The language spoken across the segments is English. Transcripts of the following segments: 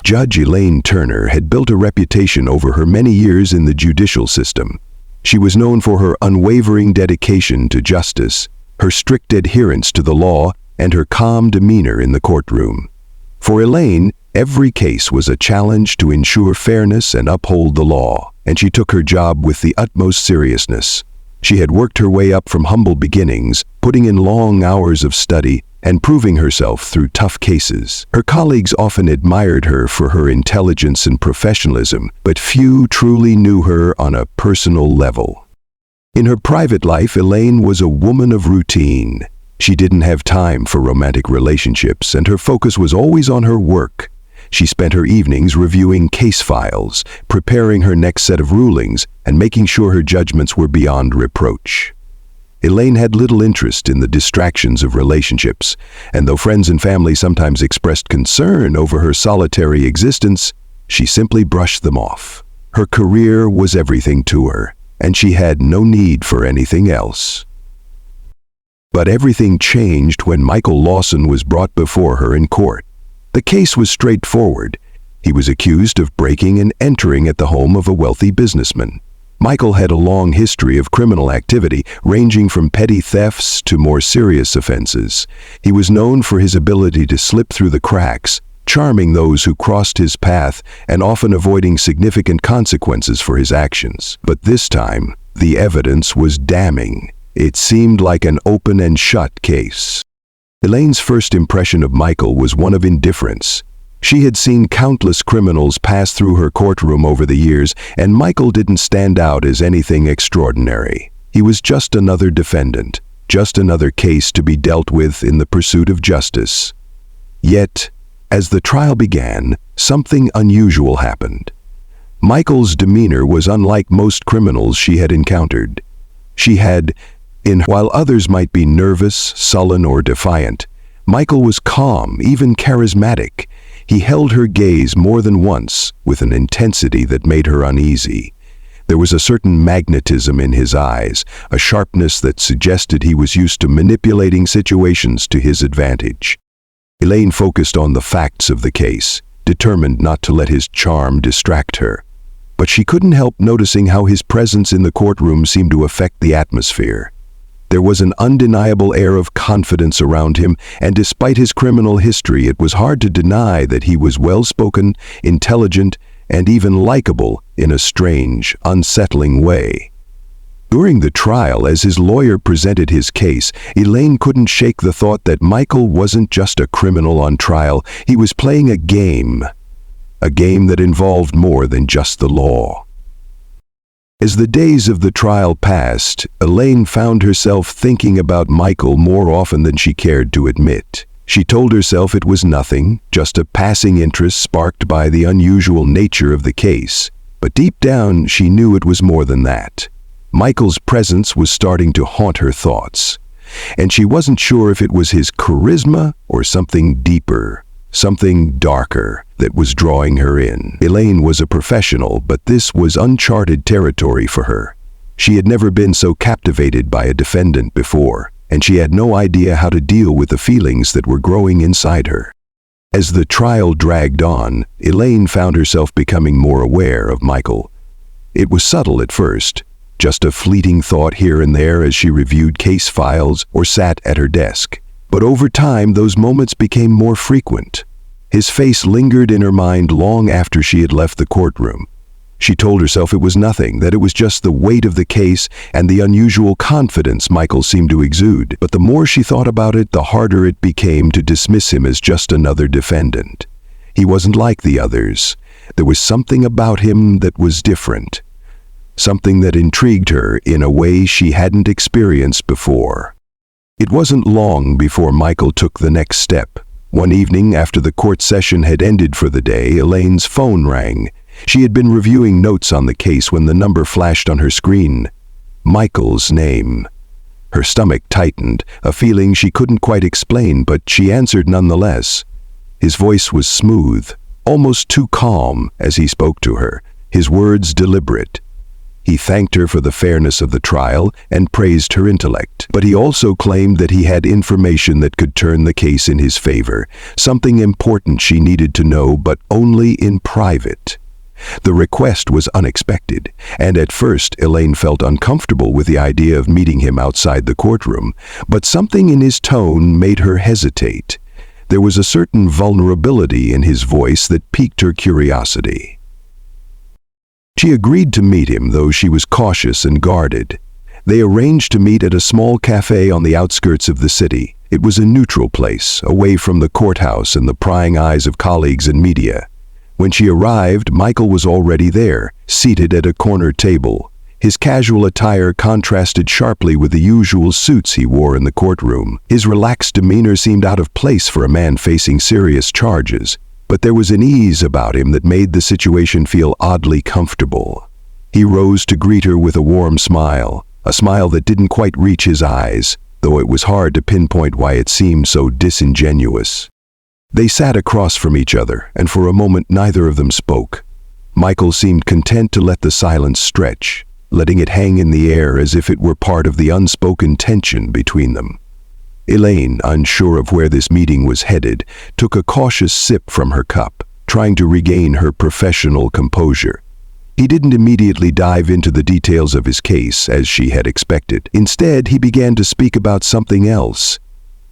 Judge Elaine Turner had built a reputation over her many years in the judicial system. She was known for her unwavering dedication to justice, her strict adherence to the law, and her calm demeanor in the courtroom. For Elaine, every case was a challenge to ensure fairness and uphold the law, and she took her job with the utmost seriousness. She had worked her way up from humble beginnings, putting in long hours of study and proving herself through tough cases. Her colleagues often admired her for her intelligence and professionalism, but few truly knew her on a personal level. In her private life, Elaine was a woman of routine. She didn't have time for romantic relationships, and her focus was always on her work. She spent her evenings reviewing case files, preparing her next set of rulings, and making sure her judgments were beyond reproach. Elaine had little interest in the distractions of relationships, and though friends and family sometimes expressed concern over her solitary existence, she simply brushed them off. Her career was everything to her, and she had no need for anything else. But everything changed when Michael Lawson was brought before her in court. The case was straightforward. He was accused of breaking and entering at the home of a wealthy businessman. Michael had a long history of criminal activity, ranging from petty thefts to more serious offenses. He was known for his ability to slip through the cracks, charming those who crossed his path and often avoiding significant consequences for his actions. But this time, the evidence was damning. It seemed like an open and shut case. Elaine's first impression of Michael was one of indifference. She had seen countless criminals pass through her courtroom over the years, and Michael didn't stand out as anything extraordinary. He was just another defendant, just another case to be dealt with in the pursuit of justice. Yet, as the trial began, something unusual happened. Michael's demeanor was unlike most criminals she had encountered. While others might be nervous, sullen, or defiant, Michael was calm, even charismatic. He held her gaze more than once, with an intensity that made her uneasy. There was a certain magnetism in his eyes, a sharpness that suggested he was used to manipulating situations to his advantage. Elaine focused on the facts of the case, determined not to let his charm distract her. But she couldn't help noticing how his presence in the courtroom seemed to affect the atmosphere. There was an undeniable air of confidence around him, and despite his criminal history, it was hard to deny that he was well-spoken, intelligent, and even likable in a strange, unsettling way. During the trial, as his lawyer presented his case, Elaine couldn't shake the thought that Michael wasn't just a criminal on trial. He was playing a game that involved more than just the law. As the days of the trial passed, Elaine found herself thinking about Michael more often than she cared to admit. She told herself it was nothing, just a passing interest sparked by the unusual nature of the case. But deep down, she knew it was more than that. Michael's presence was starting to haunt her thoughts, and she wasn't sure if it was his charisma or something deeper, something darker, that was drawing her in. Elaine was a professional, but this was uncharted territory for her. She had never been so captivated by a defendant before, and she had no idea how to deal with the feelings that were growing inside her. As the trial dragged on, Elaine found herself becoming more aware of Michael. It was subtle at first, just a fleeting thought here and there as she reviewed case files or sat at her desk. But over time, those moments became more frequent. His face lingered in her mind long after she had left the courtroom. She told herself it was nothing, that it was just the weight of the case and the unusual confidence Michael seemed to exude. But the more she thought about it, the harder it became to dismiss him as just another defendant. He wasn't like the others. There was something about him that was different. Something that intrigued her in a way she hadn't experienced before. It wasn't long before Michael took the next step. One evening, after the court session had ended for the day, Elaine's phone rang. She had been reviewing notes on the case when the number flashed on her screen. Michael's name. Her stomach tightened, a feeling she couldn't quite explain, but she answered nonetheless. His voice was smooth, almost too calm as he spoke to her, his words deliberate. He thanked her for the fairness of the trial and praised her intellect. But he also claimed that he had information that could turn the case in his favor, something important she needed to know, but only in private. The request was unexpected, and at first Elaine felt uncomfortable with the idea of meeting him outside the courtroom, but something in his tone made her hesitate. There was a certain vulnerability in his voice that piqued her curiosity. She agreed to meet him, though she was cautious and guarded. They arranged to meet at a small cafe on the outskirts of the city. It was a neutral place, away from the courthouse and the prying eyes of colleagues and media. When she arrived, Michael was already there, seated at a corner table. His casual attire contrasted sharply with the usual suits he wore in the courtroom. His relaxed demeanor seemed out of place for a man facing serious charges, but there was an ease about him that made the situation feel oddly comfortable. He rose to greet her with a warm smile, a smile that didn't quite reach his eyes, though it was hard to pinpoint why it seemed so disingenuous. They sat across from each other, and for a moment neither of them spoke. Michael seemed content to let the silence stretch, letting it hang in the air as if it were part of the unspoken tension between them. Elaine, unsure of where this meeting was headed, took a cautious sip from her cup, trying to regain her professional composure. He didn't immediately dive into the details of his case, as she had expected. Instead, he began to speak about something else.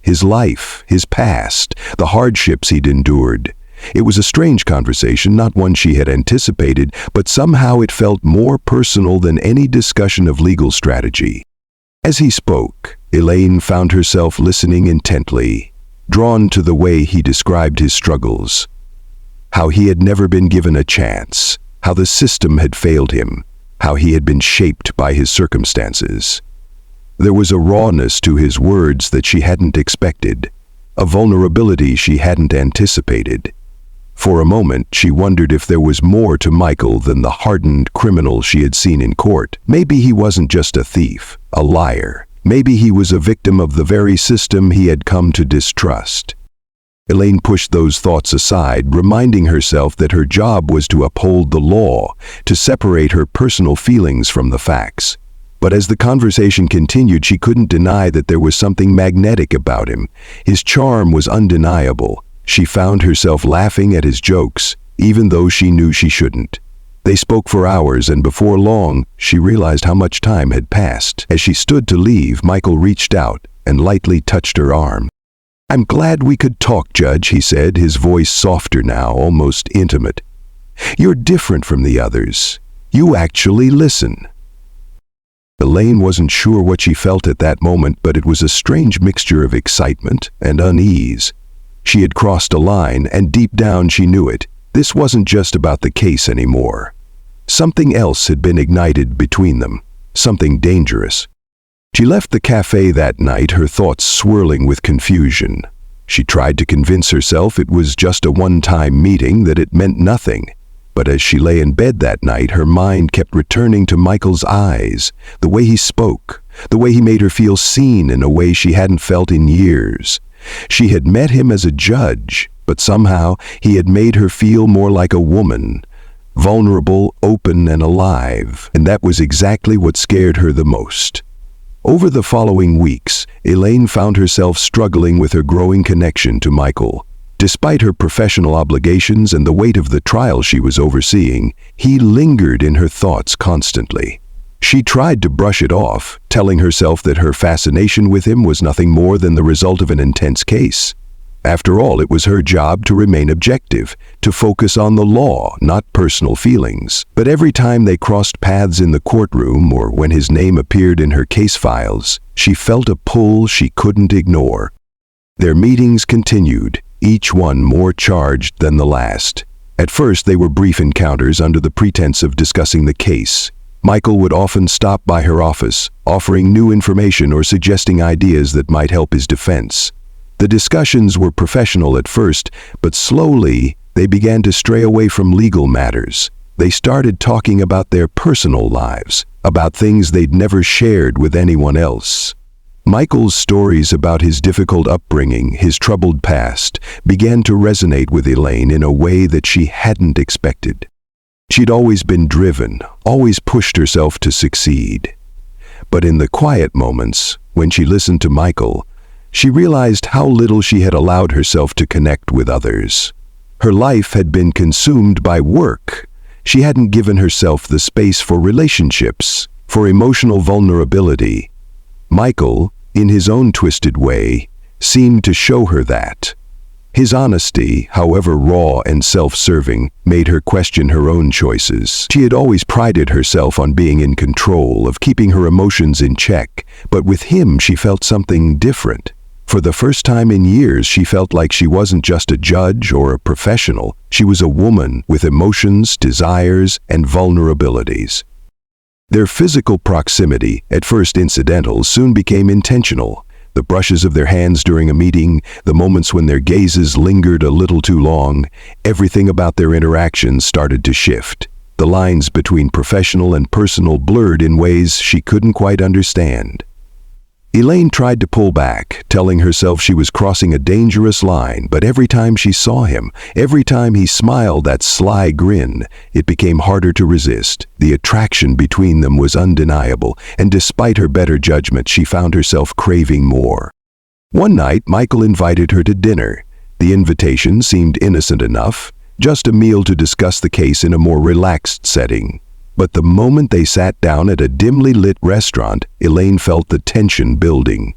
His life, his past, the hardships he'd endured. It was a strange conversation, not one she had anticipated, but somehow it felt more personal than any discussion of legal strategy. As he spoke, Elaine found herself listening intently, drawn to the way he described his struggles. How he had never been given a chance, how the system had failed him, how he had been shaped by his circumstances. There was a rawness to his words that she hadn't expected, a vulnerability she hadn't anticipated. For a moment, she wondered if there was more to Michael than the hardened criminal she had seen in court. Maybe he wasn't just a thief, a liar. Maybe he was a victim of the very system he had come to distrust. Elaine pushed those thoughts aside, reminding herself that her job was to uphold the law, to separate her personal feelings from the facts. But as the conversation continued, she couldn't deny that there was something magnetic about him. His charm was undeniable. She found herself laughing at his jokes, even though she knew she shouldn't. They spoke for hours, and before long, she realized how much time had passed. As she stood to leave, Michael reached out and lightly touched her arm. "I'm glad we could talk, Judge," he said, his voice softer now, almost intimate. "You're different from the others. You actually listen." Elaine wasn't sure what she felt at that moment, but it was a strange mixture of excitement and unease. She had crossed a line, and deep down she knew it. This wasn't just about the case anymore. Something else had been ignited between them, something dangerous. She left the cafe that night, her thoughts swirling with confusion. She tried to convince herself it was just a one-time meeting, that it meant nothing. But as she lay in bed that night, her mind kept returning to Michael's eyes, the way he spoke, the way he made her feel seen in a way she hadn't felt in years. She had met him as a judge, but somehow he had made her feel more like a woman, vulnerable, open, and alive, and that was exactly what scared her the most. Over the following weeks, Elaine found herself struggling with her growing connection to Michael. Despite her professional obligations and the weight of the trial she was overseeing, he lingered in her thoughts constantly. She tried to brush it off, telling herself that her fascination with him was nothing more than the result of an intense case. After all, it was her job to remain objective, to focus on the law, not personal feelings. But every time they crossed paths in the courtroom or when his name appeared in her case files, she felt a pull she couldn't ignore. Their meetings continued, each one more charged than the last. At first, they were brief encounters under the pretense of discussing the case. Michael would often stop by her office, offering new information or suggesting ideas that might help his defense. The discussions were professional at first, but slowly they began to stray away from legal matters. They started talking about their personal lives, about things they'd never shared with anyone else. Michael's stories about his difficult upbringing, his troubled past, began to resonate with Elaine in a way that she hadn't expected. She'd always been driven, always pushed herself to succeed. But in the quiet moments, when she listened to Michael, she realized how little she had allowed herself to connect with others. Her life had been consumed by work. She hadn't given herself the space for relationships, for emotional vulnerability. Michael, in his own twisted way, seemed to show her that. His honesty, however raw and self-serving, made her question her own choices. She had always prided herself on being in control, of keeping her emotions in check, but with him she felt something different. For the first time in years, she felt like she wasn't just a judge or a professional. She was a woman with emotions, desires, and vulnerabilities. Their physical proximity, at first incidental, soon became intentional. The brushes of their hands during a meeting, the moments when their gazes lingered a little too long, everything about their interactions started to shift. The lines between professional and personal blurred in ways she couldn't quite understand. Elaine tried to pull back, telling herself she was crossing a dangerous line, but every time she saw him, every time he smiled that sly grin, it became harder to resist. The attraction between them was undeniable, and despite her better judgment, she found herself craving more. One night, Michael invited her to dinner. The invitation seemed innocent enough, just a meal to discuss the case in a more relaxed setting. But the moment they sat down at a dimly lit restaurant, Elaine felt the tension building.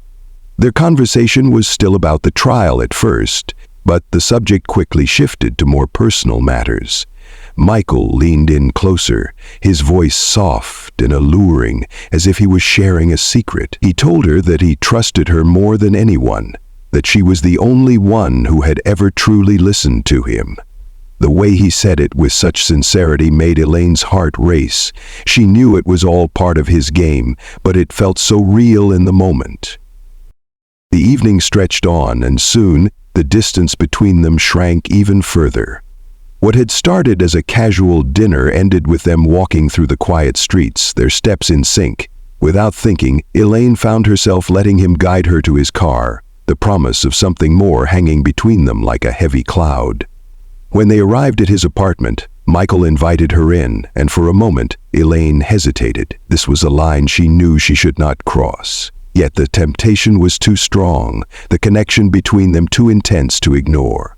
Their conversation was still about the trial at first, but the subject quickly shifted to more personal matters. Michael leaned in closer, his voice soft and alluring, as if he was sharing a secret. He told her that he trusted her more than anyone, that she was the only one who had ever truly listened to him. The way he said it with such sincerity made Elaine's heart race. She knew it was all part of his game, but it felt so real in the moment. The evening stretched on, and soon the distance between them shrank even further. What had started as a casual dinner ended with them walking through the quiet streets, their steps in sync. Without thinking, Elaine found herself letting him guide her to his car, the promise of something more hanging between them like a heavy cloud. When they arrived at his apartment, Michael invited her in, and for a moment, Elaine hesitated. This was a line she knew she should not cross. Yet the temptation was too strong, the connection between them too intense to ignore.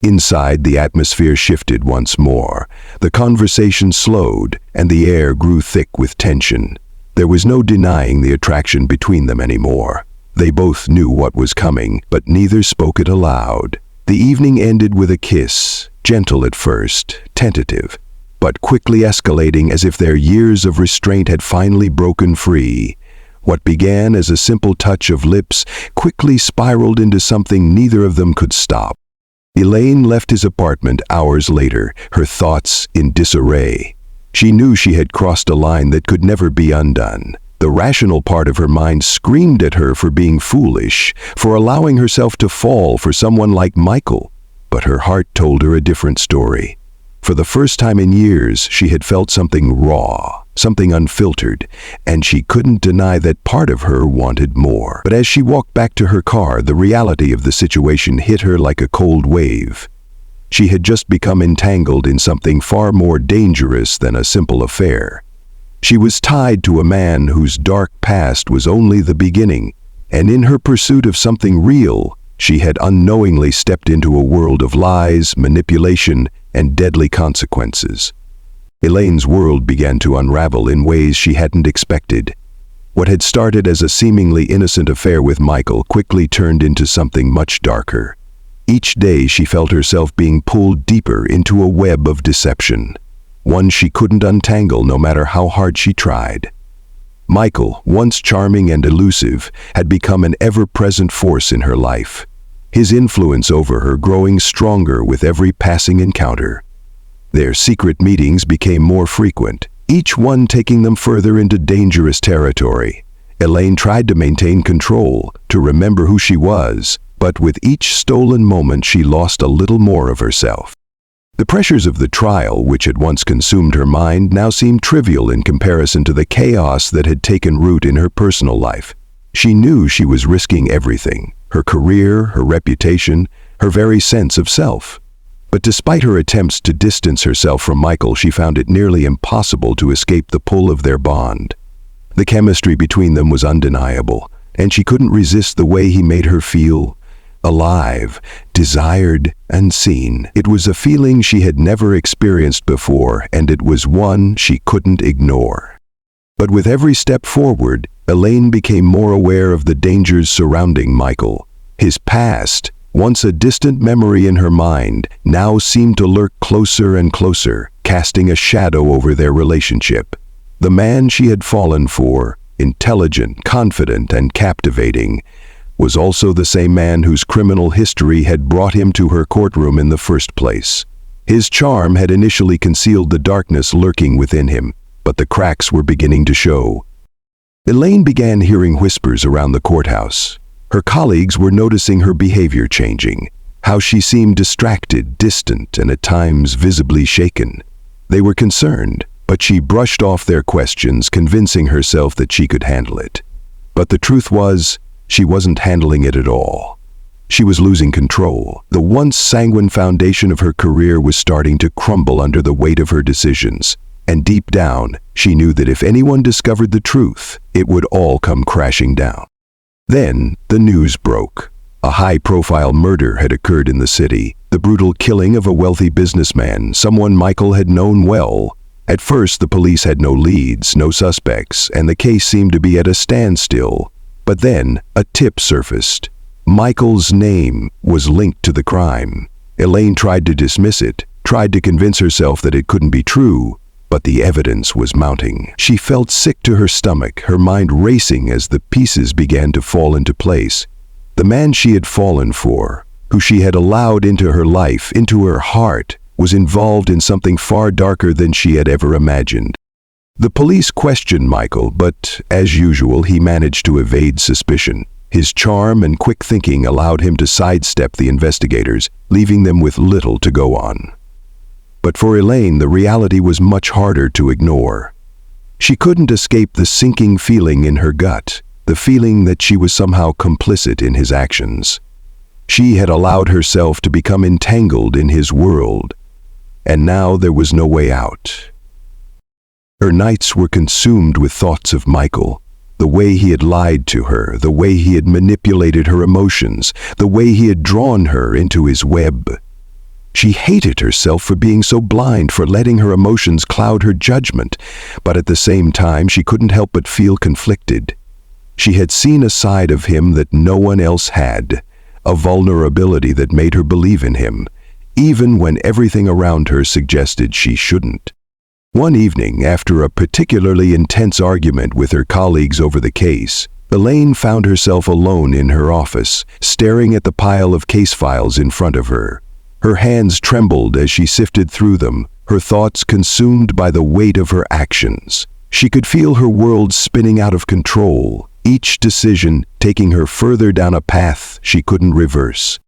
Inside, the atmosphere shifted once more. The conversation slowed, and the air grew thick with tension. There was no denying the attraction between them anymore. They both knew what was coming, but neither spoke it aloud. The evening ended with a kiss, gentle at first, tentative, but quickly escalating as if their years of restraint had finally broken free. What began as a simple touch of lips quickly spiraled into something neither of them could stop. Elaine left his apartment hours later, her thoughts in disarray. She knew she had crossed a line that could never be undone. The rational part of her mind screamed at her for being foolish, for allowing herself to fall for someone like Michael. But her heart told her a different story. For the first time in years, she had felt something raw, something unfiltered, and she couldn't deny that part of her wanted more. But as she walked back to her car, the reality of the situation hit her like a cold wave. She had just become entangled in something far more dangerous than a simple affair. She was tied to a man whose dark past was only the beginning, and in her pursuit of something real, she had unknowingly stepped into a world of lies, manipulation, and deadly consequences. Elaine's world began to unravel in ways she hadn't expected. What had started as a seemingly innocent affair with Michael quickly turned into something much darker. Each day she felt herself being pulled deeper into a web of deception, one she couldn't untangle no matter how hard she tried. Michael, once charming and elusive, had become an ever-present force in her life, his influence over her growing stronger with every passing encounter. Their secret meetings became more frequent, each one taking them further into dangerous territory. Elaine tried to maintain control, to remember who she was, but with each stolen moment she lost a little more of herself. The pressures of the trial, which had once consumed her mind, now seemed trivial in comparison to the chaos that had taken root in her personal life. She knew she was risking everything, her career, her reputation, her very sense of self. But despite her attempts to distance herself from Michael, she found it nearly impossible to escape the pull of their bond. The chemistry between them was undeniable, and she couldn't resist the way he made her feel alive, desired, and seen. It was a feeling she had never experienced before, and it was one she couldn't ignore. But with every step forward, Elaine became more aware of the dangers surrounding Michael. His past, once a distant memory in her mind, now seemed to lurk closer and closer, casting a shadow over their relationship. The man she had fallen for, intelligent, confident, and captivating, was also the same man whose criminal history had brought him to her courtroom in the first place. His charm had initially concealed the darkness lurking within him, but the cracks were beginning to show. Elaine began hearing whispers around the courthouse. Her colleagues were noticing her behavior changing, how she seemed distracted, distant, and at times visibly shaken. They were concerned, but she brushed off their questions, convincing herself that she could handle it. But the truth was, she wasn't handling it at all. She was losing control. The once sanguine foundation of her career was starting to crumble under the weight of her decisions. And deep down, she knew that if anyone discovered the truth, it would all come crashing down. Then, the news broke. A high-profile murder had occurred in the city, the brutal killing of a wealthy businessman, someone Michael had known well. At first, the police had no leads, no suspects, and the case seemed to be at a standstill. But then, a tip surfaced. Michael's name was linked to the crime. Elaine tried to dismiss it, tried to convince herself that it couldn't be true, but the evidence was mounting. She felt sick to her stomach, her mind racing as the pieces began to fall into place. The man she had fallen for, who she had allowed into her life, into her heart, was involved in something far darker than she had ever imagined. The police questioned Michael, but, as usual, he managed to evade suspicion. His charm and quick thinking allowed him to sidestep the investigators, leaving them with little to go on. But for Elaine, the reality was much harder to ignore. She couldn't escape the sinking feeling in her gut, the feeling that she was somehow complicit in his actions. She had allowed herself to become entangled in his world, and now there was no way out. Her nights were consumed with thoughts of Michael, the way he had lied to her, the way he had manipulated her emotions, the way he had drawn her into his web. She hated herself for being so blind, for letting her emotions cloud her judgment, but at the same time she couldn't help but feel conflicted. She had seen a side of him that no one else had, a vulnerability that made her believe in him, even when everything around her suggested she shouldn't. One evening, after a particularly intense argument with her colleagues over the case, Elaine found herself alone in her office, staring at the pile of case files in front of her. Her hands trembled as she sifted through them, her thoughts consumed by the weight of her actions. She could feel her world spinning out of control, each decision taking her further down a path she couldn't reverse.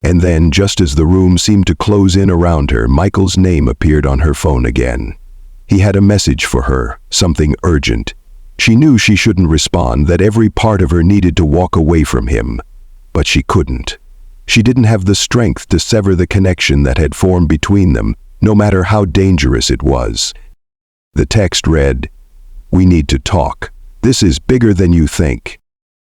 And then, just as the room seemed to close in around her, Michael's name appeared on her phone again. He had a message for her, something urgent. She knew she shouldn't respond, that every part of her needed to walk away from him, but she couldn't. She didn't have the strength to sever the connection that had formed between them, no matter how dangerous it was. The text read, "We need to talk. This is bigger than you think."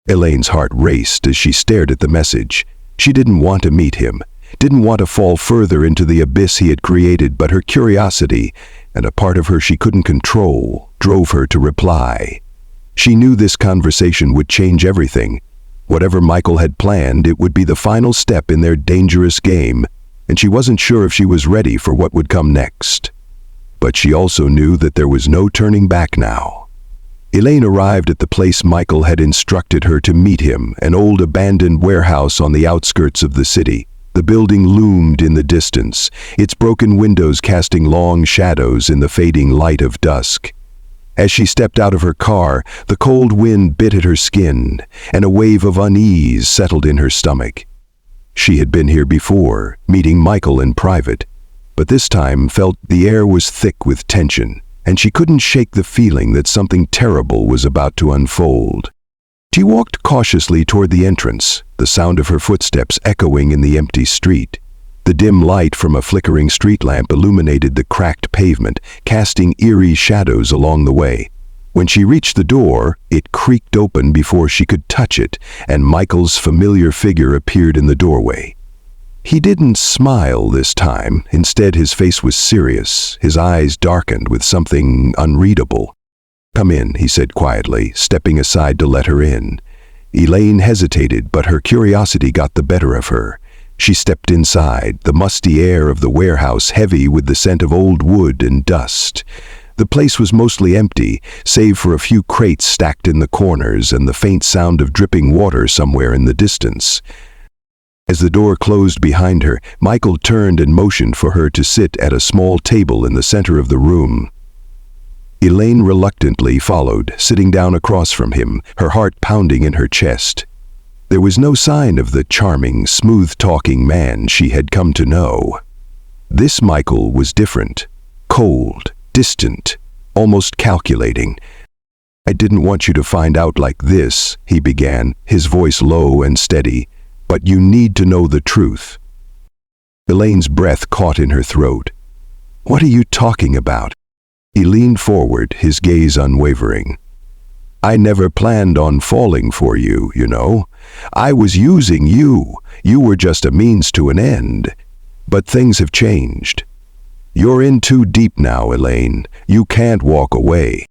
Elaine's heart raced as she stared at the message. She didn't want to meet him, didn't want to fall further into the abyss he had created, but her curiosity, and a part of her she couldn't control, drove her to reply. She knew this conversation would change everything. Whatever Michael had planned, it would be the final step in their dangerous game, and she wasn't sure if she was ready for what would come next. But she also knew that there was no turning back now. Elaine arrived at the place Michael had instructed her to meet him, an old abandoned warehouse on the outskirts of the city. The building loomed in the distance, its broken windows casting long shadows in the fading light of dusk. As she stepped out of her car, the cold wind bit at her skin, and a wave of unease settled in her stomach. She had been here before, meeting Michael in private, but this time felt the air was thick with tension, and she couldn't shake the feeling that something terrible was about to unfold. She walked cautiously toward the entrance, the sound of her footsteps echoing in the empty street. The dim light from a flickering street lamp illuminated the cracked pavement, casting eerie shadows along the way. When she reached the door, it creaked open before she could touch it, and Michael's familiar figure appeared in the doorway. He didn't smile this time. Instead, his face was serious, his eyes darkened with something unreadable. "Come in," he said quietly, stepping aside to let her in. Elaine hesitated, but her curiosity got the better of her. She stepped inside, the musty air of the warehouse heavy with the scent of old wood and dust. The place was mostly empty, save for a few crates stacked in the corners and the faint sound of dripping water somewhere in the distance. As the door closed behind her, Michael turned and motioned for her to sit at a small table in the center of the room. Elaine reluctantly followed, sitting down across from him, her heart pounding in her chest. There was no sign of the charming, smooth-talking man she had come to know. This Michael was different, cold, distant, almost calculating. "I didn't want you to find out like this," he began, his voice low and steady, "but you need to know the truth." Elaine's breath caught in her throat. "What are you talking about?" He leaned forward, his gaze unwavering. "I never planned on falling for you, you know. I was using you. You were just a means to an end. But things have changed. You're in too deep now, Elaine. You can't walk away."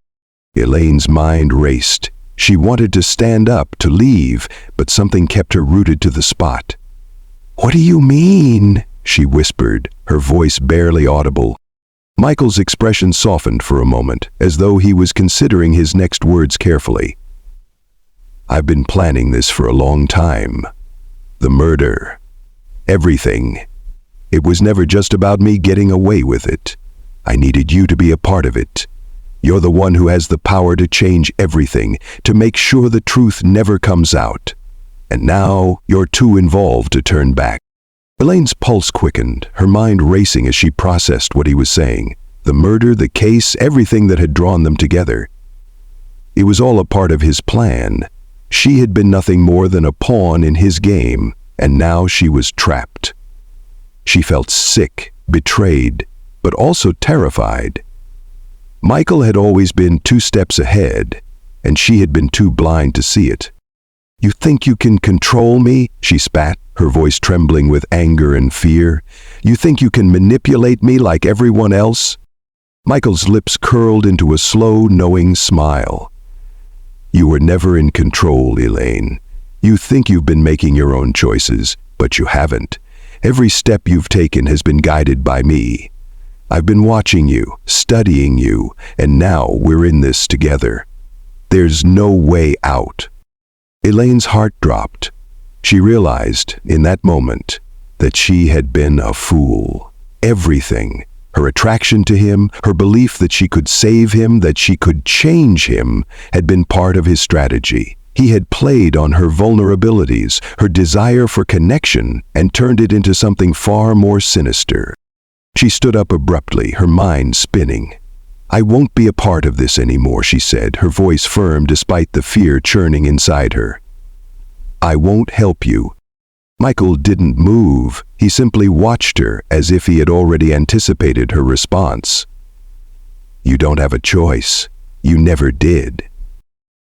Elaine's mind raced. She wanted to stand up, to leave, but something kept her rooted to the spot. "What do you mean?" she whispered, her voice barely audible. Michael's expression softened for a moment, as though he was considering his next words carefully. "I've been planning this for a long time. The murder. Everything. It was never just about me getting away with it. I needed you to be a part of it. You're the one who has the power to change everything, to make sure the truth never comes out. And now you're too involved to turn back." Elaine's pulse quickened, her mind racing as she processed what he was saying. The murder, the case, everything that had drawn them together. It was all a part of his plan. She had been nothing more than a pawn in his game, and now she was trapped. She felt sick, betrayed, but also terrified. Michael had always been 2 steps ahead, and she had been too blind to see it. "You think you can control me?" she spat, her voice trembling with anger and fear. "You think you can manipulate me like everyone else?" Michael's lips curled into a slow, knowing smile. "You were never in control, Elaine. You think you've been making your own choices, but you haven't. Every step you've taken has been guided by me. I've been watching you, studying you, and now we're in this together. There's no way out." Elaine's heart dropped. She realized, in that moment, that she had been a fool. Everything, her attraction to him, her belief that she could save him, that she could change him, had been part of his strategy. He had played on her vulnerabilities, her desire for connection, and turned it into something far more sinister. She stood up abruptly, her mind spinning. "I won't be a part of this anymore," she said, her voice firm despite the fear churning inside her. "I won't help you." Michael didn't move. He simply watched her as if he had already anticipated her response. "You don't have a choice. You never did."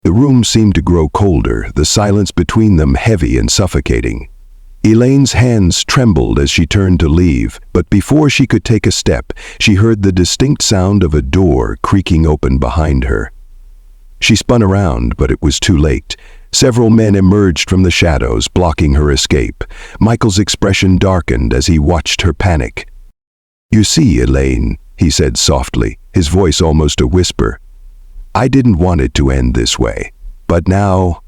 The room seemed to grow colder, the silence between them heavy and suffocating. Elaine's hands trembled as she turned to leave, but before she could take a step, she heard the distinct sound of a door creaking open behind her. She spun around, but it was too late. Several men emerged from the shadows, blocking her escape. Michael's expression darkened as he watched her panic. "You see, Elaine," he said softly, his voice almost a whisper, "I didn't want it to end this way, but now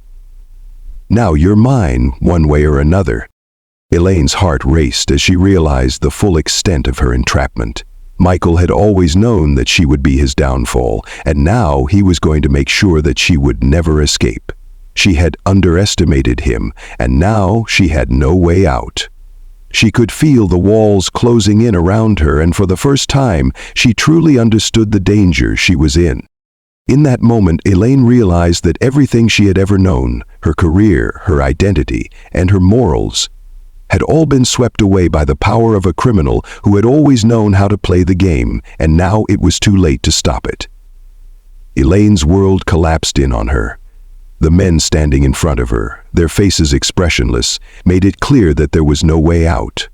you're mine, one way or another." Elaine's heart raced as she realized the full extent of her entrapment. Michael had always known that she would be his downfall, and now he was going to make sure that she would never escape. She had underestimated him, and now she had no way out. She could feel the walls closing in around her, and for the first time, she truly understood the danger she was in. In that moment, Elaine realized that everything she had ever known, her career, her identity, and her morals, had all been swept away by the power of a criminal who had always known how to play the game, and now it was too late to stop it. Elaine's world collapsed in on her. The men standing in front of her, their faces expressionless, made it clear that there was no way out.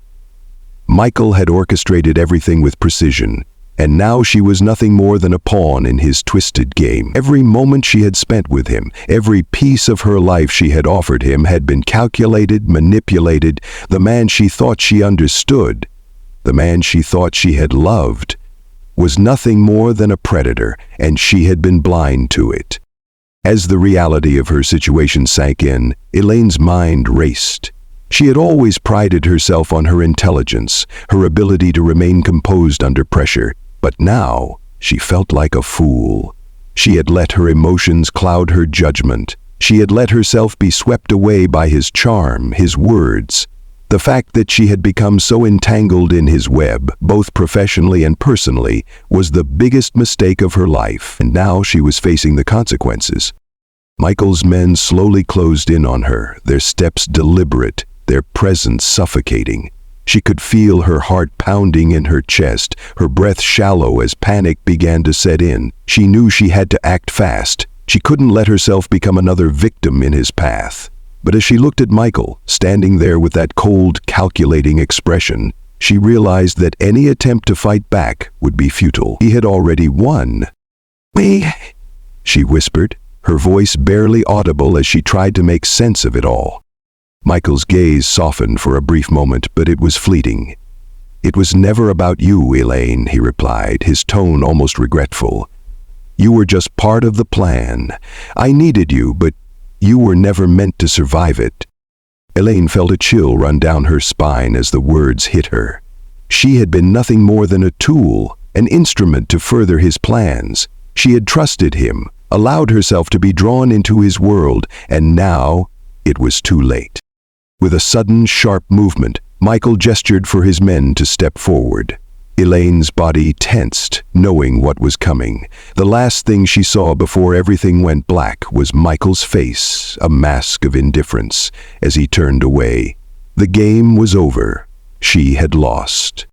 Michael had orchestrated everything with precision, and now she was nothing more than a pawn in his twisted game. Every moment she had spent with him, every piece of her life she had offered him had been calculated, manipulated. The man she thought she understood, the man she thought she had loved, was nothing more than a predator, and she had been blind to it. As the reality of her situation sank in, Elaine's mind raced. She had always prided herself on her intelligence, her ability to remain composed under pressure, but now she felt like a fool. She had let her emotions cloud her judgment. She had let herself be swept away by his charm, his words. The fact that she had become so entangled in his web, both professionally and personally, was the biggest mistake of her life, and now she was facing the consequences. Michael's men slowly closed in on her, their steps deliberate, their presence suffocating. She could feel her heart pounding in her chest, her breath shallow as panic began to set in. She knew she had to act fast. She couldn't let herself become another victim in his path. But as she looked at Michael, standing there with that cold, calculating expression, she realized that any attempt to fight back would be futile. He had already won. "Me," she whispered, her voice barely audible as she tried to make sense of it all. Michael's gaze softened for a brief moment, but it was fleeting. "It was never about you, Elaine," he replied, his tone almost regretful. "You were just part of the plan. I needed you, but you were never meant to survive it." Elaine felt a chill run down her spine as the words hit her. She had been nothing more than a tool, an instrument to further his plans. She had trusted him, allowed herself to be drawn into his world, and now it was too late. With a sudden, sharp movement, Michael gestured for his men to step forward. Elaine's body tensed, knowing what was coming. The last thing she saw before everything went black was Michael's face, a mask of indifference, as he turned away. The game was over. She had lost.